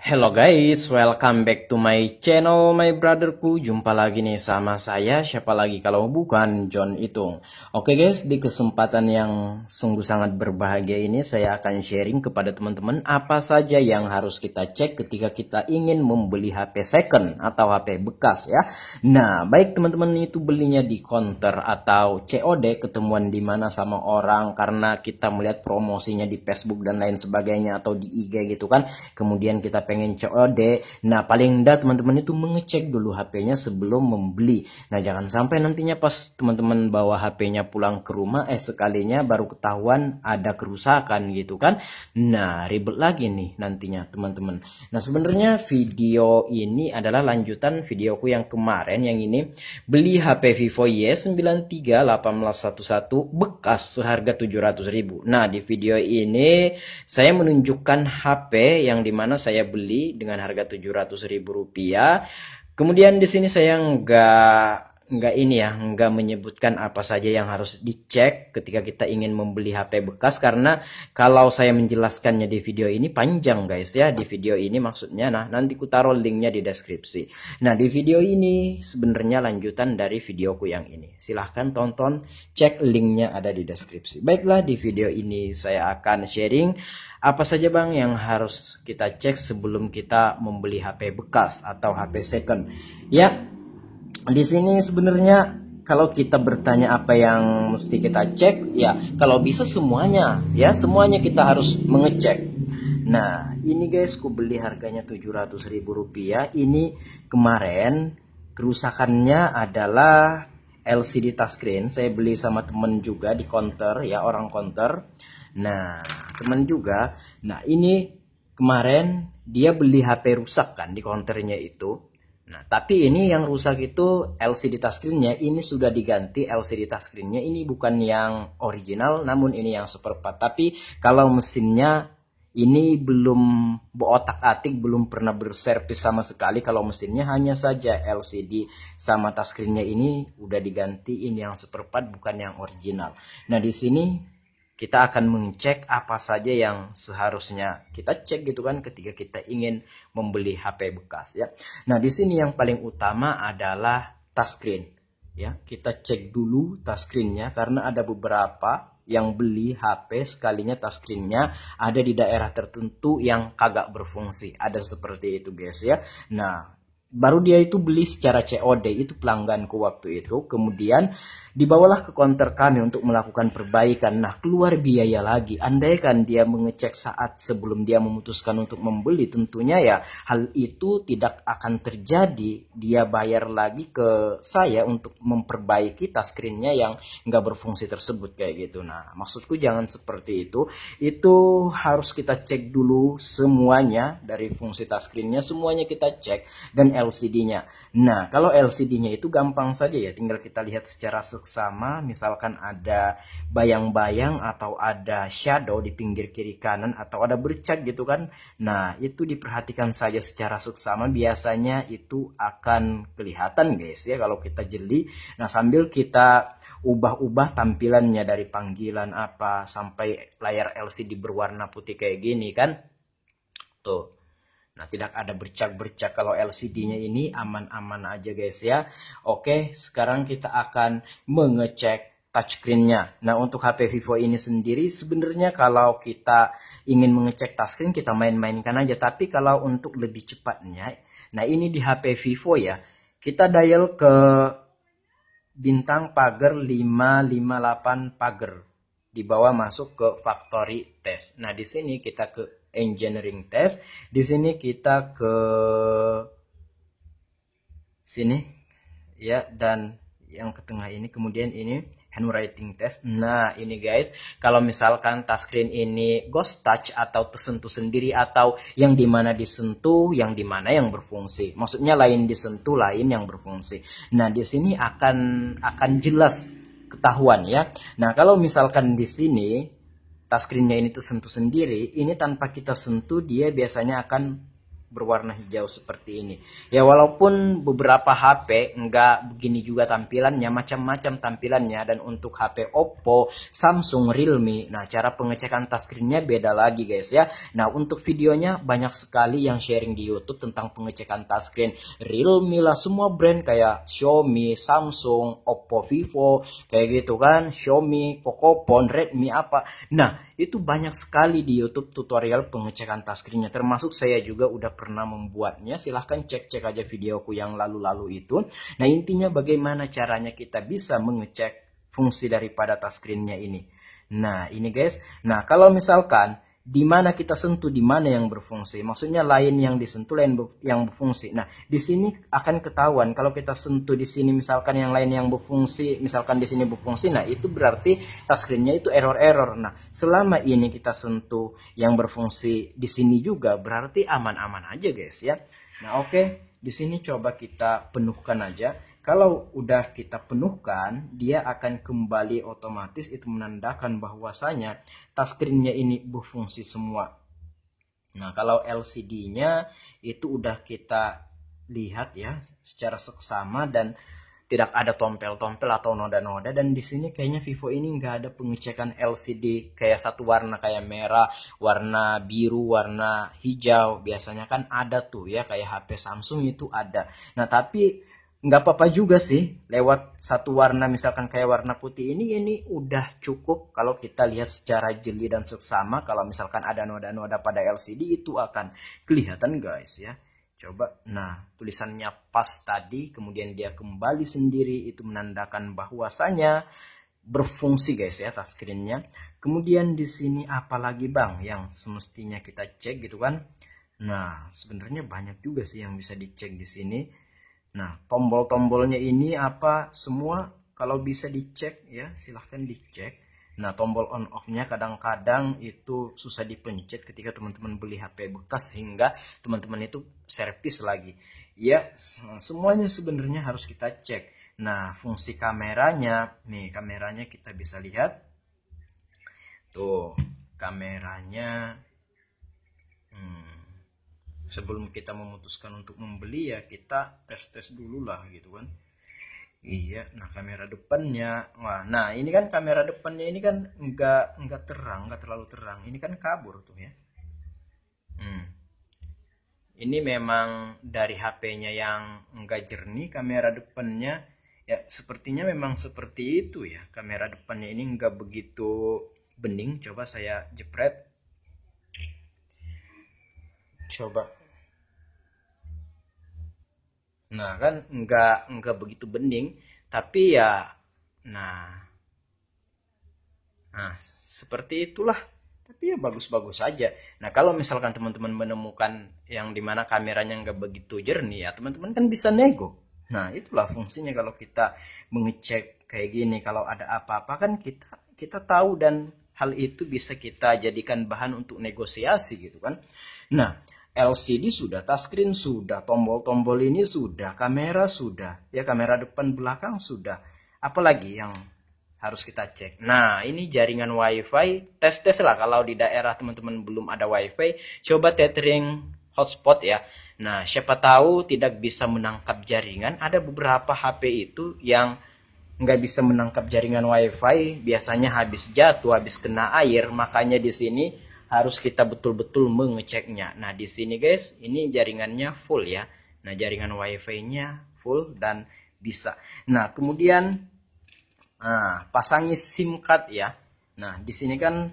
Hello guys, welcome back to my channel, my brotherku. Jumpa lagi nih sama saya, siapa lagi kalau bukan John Itung. Oke guys, di kesempatan yang sungguh sangat berbahagia ini saya akan sharing kepada teman-teman apa saja yang harus kita cek ketika kita ingin membeli HP second atau HP bekas ya. Nah, baik teman-teman itu belinya di counter atau COD, ketemuan di mana sama orang karena kita melihat promosinya di Facebook dan lain sebagainya atau di IG gitu kan. Kemudian kita pengen COD. Nah, paling enggak teman-teman itu mengecek dulu HP-nya sebelum membeli. Nah, jangan sampai nantinya pas teman-teman bawa HP-nya pulang ke rumah, sekalinya baru ketahuan ada kerusakan gitu kan. Nah, ribet lagi nih nantinya teman-teman. Nah, sebenarnya video ini adalah lanjutan videoku yang kemarin, yang ini beli HP Vivo Y93 1811 bekas seharga 700.000. Nah, di video ini saya menunjukkan HP yang dimana saya beli dengan harga 700.000 rupiah. Kemudian di sini saya nggak menyebutkan apa saja yang harus dicek ketika kita ingin membeli HP bekas, karena kalau saya menjelaskannya di video ini panjang guys ya. Di video ini maksudnya, nah nanti ku taruh linknya di deskripsi. Nah, di video ini sebenarnya lanjutan dari videoku yang ini. Silahkan tonton, cek linknya ada di deskripsi. Baiklah, di video ini saya akan sharing apa saja bang yang harus kita cek sebelum kita membeli HP bekas atau HP second. Ya, di sini sebenarnya kalau kita bertanya apa yang mesti kita cek, ya kalau bisa semuanya, ya semuanya kita harus mengecek. Nah, ini guys, ku beli harganya 700.000 rupiah. Ini kemarin kerusakannya adalah LCD touchscreen. Saya beli sama temen juga di counter ya, orang counter. Nah, teman juga. Nah, ini kemarin dia beli HP rusak kan di counternya itu. Nah, tapi ini yang rusak itu LCD touchscreen-nya. Ini sudah diganti LCD touchscreen-nya. Ini bukan yang original, namun ini yang seperempat. Tapi kalau mesinnya ini belum berotak-atik, belum pernah berservis sama sekali. Kalau mesinnya hanya saja LCD sama touchscreen-nya ini udah diganti. Ini yang seperempat, bukan yang original. Nah, di sini kita akan mengecek apa saja yang seharusnya kita cek gitu kan ketika kita ingin membeli HP bekas ya. Nah, di sini yang paling utama adalah touchscreen ya. Kita cek dulu touchscreen-nya karena ada beberapa yang beli HP sekalinya touchscreen-nya ada di daerah tertentu yang kagak berfungsi. Ada seperti itu guys ya. Nah, baru dia itu beli secara COD, itu pelangganku waktu itu. Kemudian dibawalah ke counter kami untuk melakukan perbaikan. Nah, keluar biaya lagi. Andaikan dia mengecek saat sebelum dia memutuskan untuk membeli, tentunya ya hal itu tidak akan terjadi. Dia bayar lagi ke saya untuk memperbaiki touchscreen-nya yang nggak berfungsi tersebut kayak gitu. Nah, maksudku jangan seperti itu. Itu harus kita cek dulu semuanya, dari fungsi touchscreen-nya semuanya kita cek, dan LCD-nya. Nah, kalau LCD-nya itu gampang saja ya, tinggal kita lihat secara seksama. Misalkan ada bayang-bayang atau ada shadow di pinggir kiri kanan atau ada bercak gitu kan. Nah, itu diperhatikan saja secara seksama, biasanya itu akan kelihatan guys ya kalau kita jeli. Nah, sambil kita ubah-ubah tampilannya dari panggilan apa sampai layar LCD berwarna putih kayak gini kan. Tuh. Nah, tidak ada bercak-bercak. Kalau LCD-nya ini aman-aman aja guys ya. Oke, sekarang kita akan mengecek touchscreen-nya. Nah, untuk HP Vivo ini sendiri sebenarnya kalau kita ingin mengecek touchscreen kita main-mainkan aja. Tapi kalau untuk lebih cepatnya, nah ini di HP Vivo ya, kita dial ke bintang pagar 558 pagar. Di bawah masuk ke factory test. Nah, di sini kita ke engineering test. Di sini kita ke sini ya, dan yang ke tengah ini, kemudian ini handwriting test. Nah, ini guys, kalau misalkan touchscreen ini ghost touch atau tersentuh sendiri, atau yang dimana disentuh, yang dimana yang berfungsi. Maksudnya lain disentuh, lain yang berfungsi. Nah, di sini akan jelas ketahuan ya. Nah, kalau misalkan di sini touchscreen-nya ini tersentuh sendiri, ini tanpa kita sentuh dia biasanya akan berwarna hijau seperti ini. Ya walaupun beberapa HP enggak begini juga tampilannya, macam-macam tampilannya, dan untuk HP Oppo, Samsung, Realme, nah cara pengecekan touchscreen-nya beda lagi guys ya. Nah untuk videonya banyak sekali yang sharing di YouTube tentang pengecekan touchscreen. Realme lah, semua brand kayak Xiaomi, Samsung, Oppo, Vivo, kayak gitu kan, Xiaomi, Pocophone, Redmi apa. Nah itu banyak sekali di YouTube tutorial pengecekan touchscreen-nya, termasuk saya juga udah pernah membuatnya. Silahkan cek-cek aja videoku yang lalu-lalu itu. Nah intinya bagaimana caranya kita bisa mengecek fungsi daripada touchscreen-nya ini. Nah ini guys, nah kalau misalkan di mana kita sentuh, di mana yang berfungsi, maksudnya lain yang disentuh, lain yang berfungsi. Nah di sini akan ketahuan kalau kita sentuh di sini misalkan yang lain yang berfungsi, misalkan di sini berfungsi, nah itu berarti touchscreen-nya itu error. Nah selama ini kita sentuh yang berfungsi di sini juga berarti aman-aman aja guys ya. Nah oke, di sini coba kita penuhkan aja. Kalau udah kita penuhkan, dia akan kembali otomatis, itu menandakan bahwasanya touchscreen-nya ini berfungsi semua. Nah, kalau LCD-nya itu udah kita lihat ya secara seksama dan tidak ada tompel-tompel atau noda-noda. Dan di sini kayaknya Vivo ini nggak ada pengecekan LCD kayak satu warna, kayak merah, warna biru, warna hijau. Biasanya kan ada tuh ya, kayak HP Samsung itu ada. Nah, tapi nggak apa-apa juga sih lewat satu warna, misalkan kayak warna putih ini udah cukup. Kalau kita lihat secara jeli dan seksama, kalau misalkan ada noda-noda pada LCD itu akan kelihatan guys ya. Coba, nah tulisannya pas tadi, kemudian dia kembali sendiri, itu menandakan bahwasanya berfungsi guys ya touchscreen-nya. Kemudian di sini apalagi bang yang semestinya kita cek gitu kan. Nah sebenarnya banyak juga sih yang bisa dicek di sini. Nah, tombol-tombolnya ini apa semua kalau bisa dicek ya, silahkan dicek. Nah, tombol on off-nya kadang-kadang itu susah dipencet ketika teman-teman beli HP bekas sehingga teman-teman itu servis lagi. Ya, semuanya sebenarnya harus kita cek. Nah, fungsi kameranya, nih kameranya kita bisa lihat. Tuh, kameranya. Sebelum kita memutuskan untuk membeli ya kita tes dulu lah gitu kan. Iya, nah kamera depannya, wah, nah ini kan kamera depannya ini kan enggak terang, enggak terlalu terang. Ini kan kabur tuh ya. Ini memang dari HP-nya yang enggak jernih kamera depannya. Ya sepertinya memang seperti itu ya. Kamera depannya ini enggak begitu bening. Coba saya jepret. Coba. Nah kan enggak begitu bening, tapi ya nah seperti itulah. Tapi ya bagus-bagus saja. Nah kalau misalkan teman-teman menemukan yang dimana kameranya enggak begitu jernih ya teman-teman kan bisa nego. Nah itulah fungsinya kalau kita mengecek kayak gini. Kalau ada apa-apa kan kita tahu, dan hal itu bisa kita jadikan bahan untuk negosiasi gitu kan. Nah LCD sudah, touchscreen sudah, tombol-tombol ini sudah, kamera sudah, ya kamera depan belakang sudah. Apalagi yang harus kita cek? Nah, ini jaringan WiFi, tes-tes lah kalau di daerah teman-teman belum ada WiFi, coba tethering hotspot ya. Nah, siapa tahu tidak bisa menangkap jaringan. Ada beberapa HP itu yang nggak bisa menangkap jaringan WiFi, biasanya habis jatuh, habis kena air, makanya di sini harus kita betul-betul mengeceknya. Nah, di sini guys, ini jaringannya full ya. Nah, jaringan WiFi-nya full dan bisa. Nah, kemudian pasangi SIM card ya. Nah, di sini kan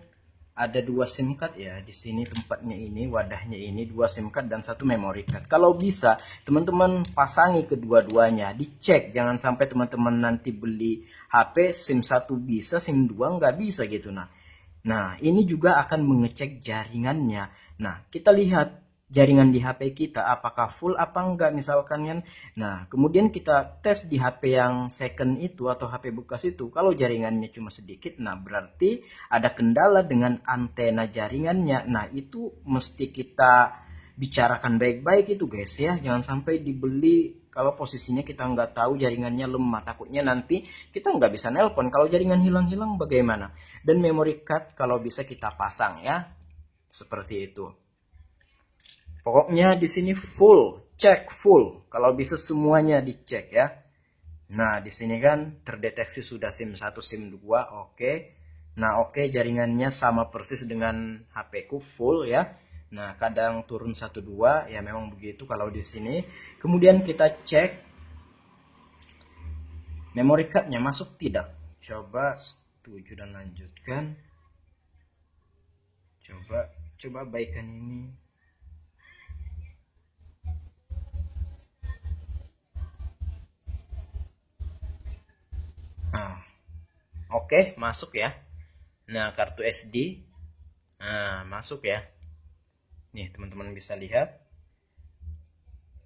ada 2 SIM card ya. Di sini tempatnya ini, wadahnya ini 2 SIM card dan 1 memory card. Kalau bisa, teman-teman pasangi kedua-duanya, dicek. Jangan sampai teman-teman nanti beli HP SIM 1 bisa, SIM 2 nggak bisa gitu. Nah, ini juga akan mengecek jaringannya. Nah, kita lihat jaringan di HP kita apakah full apa enggak misalkan kan. Nah, kemudian kita tes di HP yang second itu atau HP bekas itu. Kalau jaringannya cuma sedikit, nah berarti ada kendala dengan antena jaringannya. Nah, itu mesti kita bicarakan baik-baik itu guys ya. Jangan sampai dibeli kalau posisinya kita nggak tahu jaringannya lemah, takutnya nanti kita nggak bisa nelpon. Kalau jaringan hilang-hilang bagaimana? Dan memory card kalau bisa kita pasang ya, seperti itu. Pokoknya di sini full, cek full. Kalau bisa semuanya dicek ya. Nah, di sini kan terdeteksi sudah SIM 1, SIM 2, oke. Nah, oke, jaringannya sama persis dengan HP ku full ya. Nah, kadang turun 1 2 ya, memang begitu kalau di sini. Kemudian kita cek memory cardnya masuk tidak. Coba setuju dan lanjutkan. Coba abaikan ini. Nah, oke, masuk ya. Nah, kartu SD. Nah, masuk ya. Nih, teman-teman bisa lihat.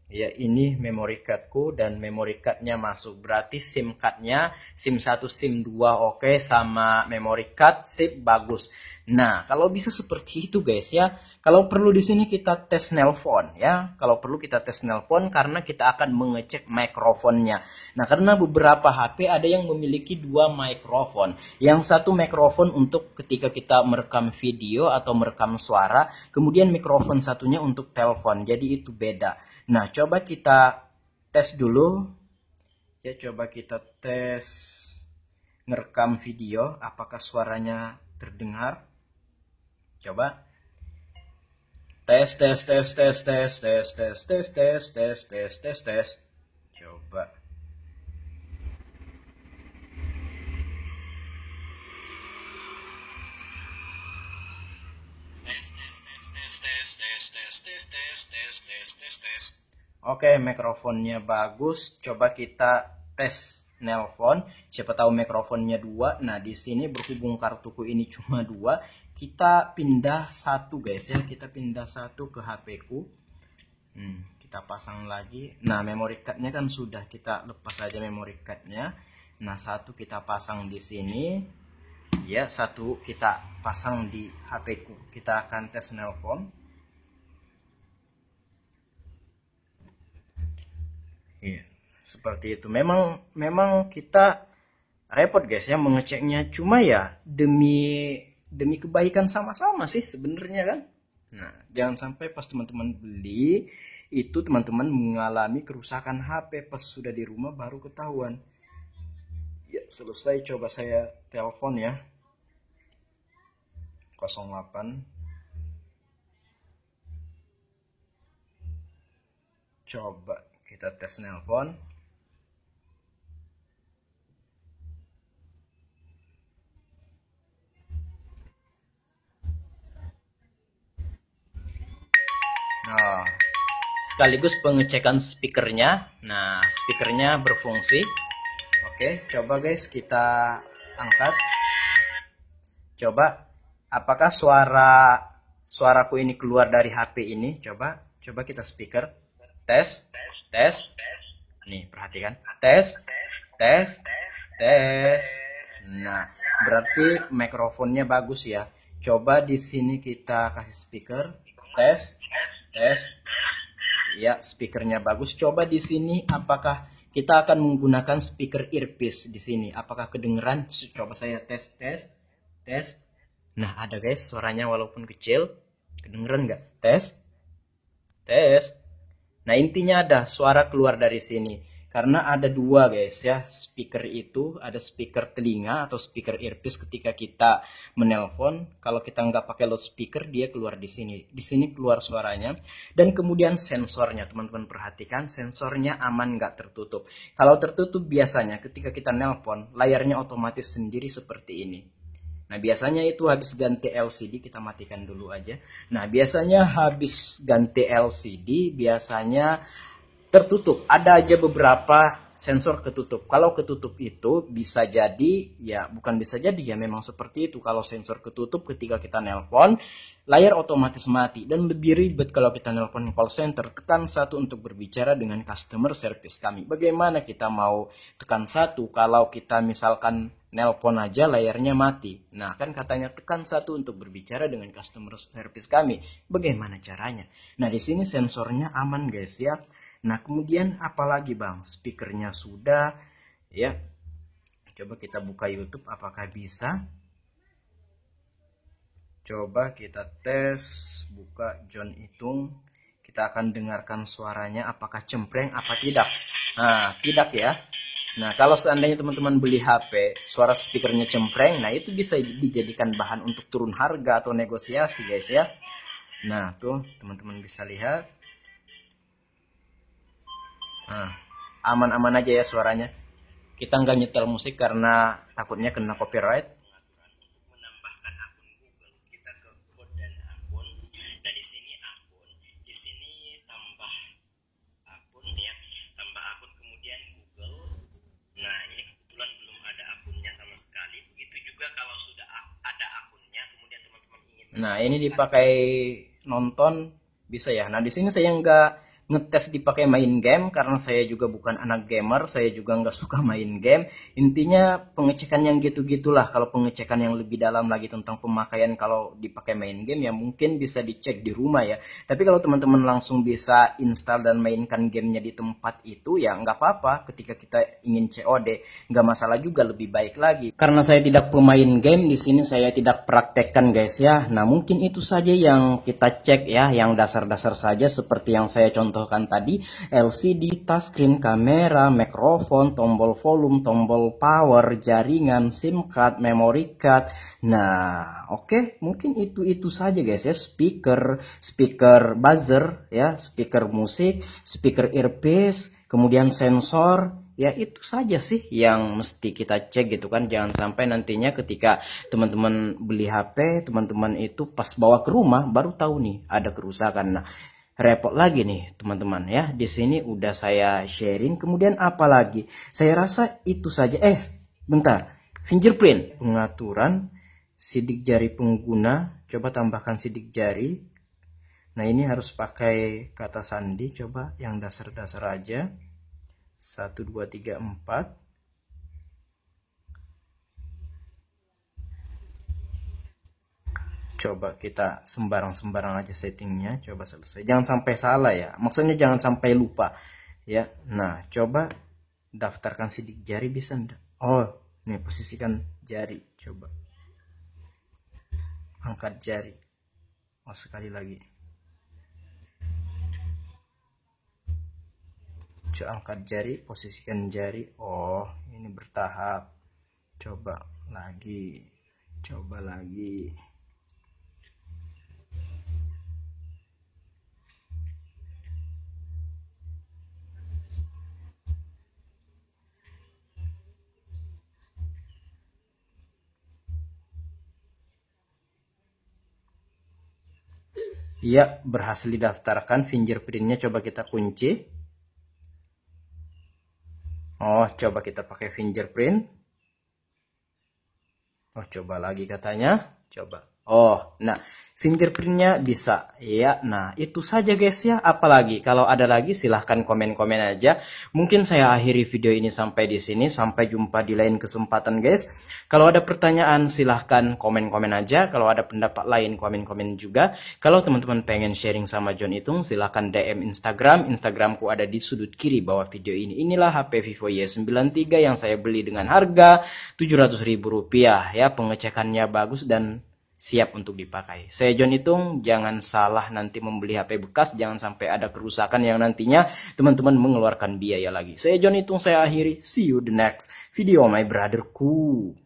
Ya, ini memory cardku dan memory cardnya masuk. Berarti SIM cardnya SIM 1, SIM 2 oke, sama memory card sip bagus. Nah, kalau bisa seperti itu guys ya. Kalau perlu di sini kita tes nelpon ya. Kalau perlu kita tes nelpon karena kita akan mengecek mikrofonnya. Nah, karena beberapa HP ada yang memiliki 2 mikrofon. Yang satu mikrofon untuk ketika kita merekam video atau merekam suara, kemudian mikrofon satunya untuk telepon. Jadi itu beda. Nah, coba kita tes dulu. Ya, coba kita tes ngerekam video. Apakah suaranya terdengar? Coba. Tes. Coba. Oke, mikrofonnya bagus. Coba kita tes nelpon. Siapa tahu mikrofonnya 2. Nah, di sini berhubung kartuku ini cuma 2, kita pindah 1 guys ya. Kita pindah 1 ke HP ku. Kita pasang lagi. Nah, memory cardnya kan sudah, kita lepas aja memory cardnya. Nah, 1 kita pasang di sini. Ya, 1 kita pasang di HP ku. Kita akan tes nelpon. Iya, seperti itu. Memang kita repot guys ya mengeceknya. Cuma ya demi kebaikan sama-sama sih sebenarnya kan. Nah, jangan sampai pas teman-teman beli itu teman-teman mengalami kerusakan HP pas sudah di rumah baru ketahuan. Ya, selesai, coba saya telepon ya. 08. Coba kita tes nelpon. Nah, sekaligus pengecekan speakernya. Nah, speakernya berfungsi. Oke, coba guys kita angkat. Coba apakah suaraku ini keluar dari HP ini? Coba kita speaker. Tes. Nih, perhatikan. Tes. Nah, berarti mikrofonnya bagus ya. Coba di sini kita kasih speaker. Tes. Ya, speakernya bagus. Coba di sini apakah kita akan menggunakan speaker earpiece di sini? Apakah kedengeran? Coba saya tes. Nah, ada guys, suaranya walaupun kecil. Kedengeran nggak? Tes. Nah, intinya ada suara keluar dari sini. Karena ada 2 guys ya, speaker itu ada speaker telinga atau speaker earpiece ketika kita menelpon. Kalau kita nggak pakai loudspeaker, dia keluar di sini. Di sini keluar suaranya. Dan kemudian sensornya, teman-teman perhatikan, sensornya aman nggak tertutup. Kalau tertutup biasanya ketika kita nelpon, layarnya otomatis sendiri seperti ini. Nah, biasanya itu habis ganti LCD, kita matikan dulu aja. Nah, biasanya habis ganti LCD, biasanya tertutup. Ada aja beberapa sensor ketutup. Kalau ketutup itu bisa jadi, ya bukan bisa jadi, ya memang seperti itu. Kalau sensor ketutup ketika kita nelpon, layar otomatis mati. Dan lebih ribet kalau kita nelpon call center, tekan 1 untuk berbicara dengan customer service kami. Bagaimana kita mau tekan 1 kalau kita misalkan nelpon aja layarnya mati. Nah, kan katanya tekan 1 untuk berbicara dengan customer service kami. Bagaimana caranya? Nah, di sini sensornya aman guys ya. Nah, kemudian apalagi bang? Speakernya sudah ya. Coba kita buka YouTube apakah bisa. Coba kita tes, buka John Itung. kita akan dengarkan suaranya apakah cempreng apa tidak. Nah, tidak ya. Nah, kalau seandainya teman-teman beli HP, suara speakernya cempreng, nah itu bisa dijadikan bahan untuk turun harga atau negosiasi guys ya. Nah, tuh teman-teman bisa lihat. Nah, aman-aman aja ya suaranya. Kita nggak nyetel musik karena takutnya kena copyright. Nah, ini dipakai nonton bisa ya. Nah, di sini saya nggak ngetes dipakai main game karena saya juga bukan anak gamer, saya juga nggak suka main game. Intinya pengecekan yang gitu-gitulah. Kalau pengecekan yang lebih dalam lagi tentang pemakaian kalau dipakai main game ya mungkin bisa dicek di rumah ya. Tapi kalau teman-teman langsung bisa install dan mainkan gamenya di tempat itu ya nggak apa-apa. Ketika kita ingin COD nggak masalah juga, lebih baik lagi. Karena saya tidak pemain game di sini saya tidak praktekkan guys ya. Nah mungkin itu saja yang kita cek ya, yang dasar-dasar saja seperti yang saya contohkan tadi. LCD, touchscreen, kamera, mikrofon, tombol volume, tombol power, jaringan, SIM card, memory card. Nah oke, mungkin itu saja guys ya. Speaker buzzer ya, speaker musik, speaker earpiece, kemudian sensor. Ya itu saja sih yang mesti kita cek gitu kan. Jangan sampai nantinya ketika teman-teman beli HP, teman-teman itu pas bawa ke rumah baru tahu nih ada kerusakan. Nah, repot lagi nih teman-teman ya. Di sini udah saya sharing. Kemudian apa lagi? Saya rasa itu saja. Bentar. Fingerprint, pengaturan sidik jari pengguna. Coba tambahkan sidik jari. Nah, ini harus pakai kata sandi. Coba yang dasar-dasar aja. 1, 2, 3, 4. Coba kita sembarang-sembarang aja settingnya. Coba selesai. Jangan sampai salah ya. Maksudnya jangan sampai lupa. Ya. Nah, coba daftarkan sidik jari bisa enggak? Oh, nih posisikan jari. Coba. Angkat jari. Oh, sekali lagi. Coba angkat jari, posisikan jari. Oh, ini bertahap. Coba lagi. Coba lagi. Ya, berhasil didaftarkan fingerprintnya. Coba kita kunci. Oh, coba kita pakai fingerprint. Oh, coba lagi katanya. Coba. Oh, nah fingerprintnya bisa ya. Nah itu saja guys ya. Apalagi kalau ada lagi silahkan komen-komen aja. Mungkin saya akhiri video ini sampai di sini. Sampai jumpa di lain kesempatan guys. Kalau ada pertanyaan silahkan komen-komen aja. Kalau ada pendapat lain komen-komen juga. Kalau teman-teman pengen sharing sama John Itung silahkan DM Instagram. Instagramku ada di sudut kiri bawah video ini. Inilah HP Vivo Y93 yang saya beli dengan harga Rp700.000 ya. Pengecekannya bagus dan siap untuk dipakai. Saya John Itung, jangan salah nanti membeli HP bekas, jangan sampai ada kerusakan yang nantinya teman-teman mengeluarkan biaya lagi. Saya John Itung, saya akhiri. See you the next video, my brotherku.